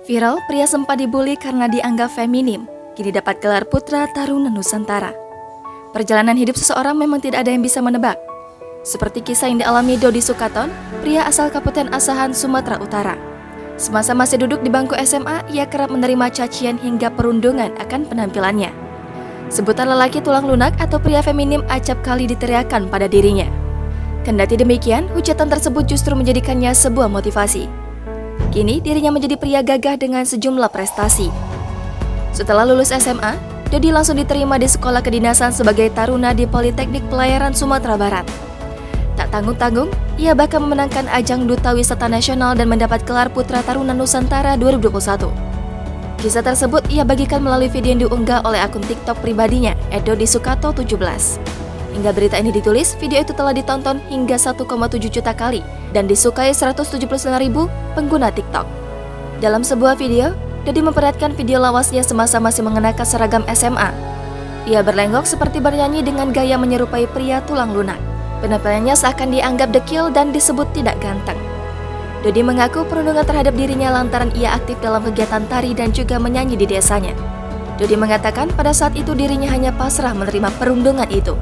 Viral, pria sempat dibully karena dianggap feminim, kini dapat gelar Putra Taruna Nusantara. Perjalanan hidup seseorang memang tidak ada yang bisa menebak. Seperti kisah yang dialami Dodi Sukaton, pria asal Kabupaten Asahan, Sumatera Utara. Semasa masih duduk di bangku SMA, ia kerap menerima cacian hingga perundungan akan penampilannya. Sebutan lelaki tulang lunak atau pria feminim acap kali diteriakkan pada dirinya. Kendati demikian, hujatan tersebut justru menjadikannya sebuah motivasi. Kini dirinya menjadi pria gagah dengan sejumlah prestasi. Setelah lulus SMA, Dodi langsung diterima di sekolah kedinasan sebagai taruna di Politeknik Pelayaran Sumatera Barat. Tak tanggung-tanggung, ia bahkan memenangkan ajang Duta Wisata Nasional dan mendapat gelar Putra Taruna Nusantara 2021. Kisah tersebut ia bagikan melalui video yang diunggah oleh akun TikTok pribadinya @dodisukato17. Hingga berita ini ditulis, video itu telah ditonton hingga 1,7 juta kali dan disukai 179.000 pengguna TikTok. Dalam sebuah video, Dodi memperlihatkan video lawasnya semasa masih mengenakan seragam SMA. Ia berlenggok seperti bernyanyi dengan gaya menyerupai pria tulang lunak. Penampilannya seakan dianggap dekil dan disebut tidak ganteng. Dodi mengaku perundungan terhadap dirinya lantaran ia aktif dalam kegiatan tari dan juga menyanyi di desanya. Dodi mengatakan pada saat itu dirinya hanya pasrah menerima perundungan itu.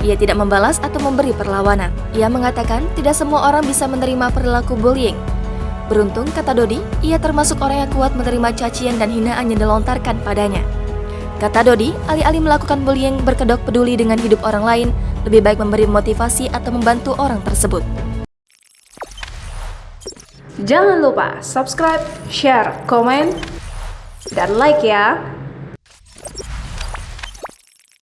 Ia tidak membalas atau memberi perlawanan. Ia mengatakan tidak semua orang bisa menerima perilaku bullying. Beruntung, kata Dodi, ia termasuk orang yang kuat menerima cacian dan hinaan yang dilontarkan padanya. Kata Dodi, alih-alih melakukan bullying berkedok peduli dengan hidup orang lain, lebih baik memberi motivasi atau membantu orang tersebut. Jangan lupa subscribe, share, komen, dan like ya!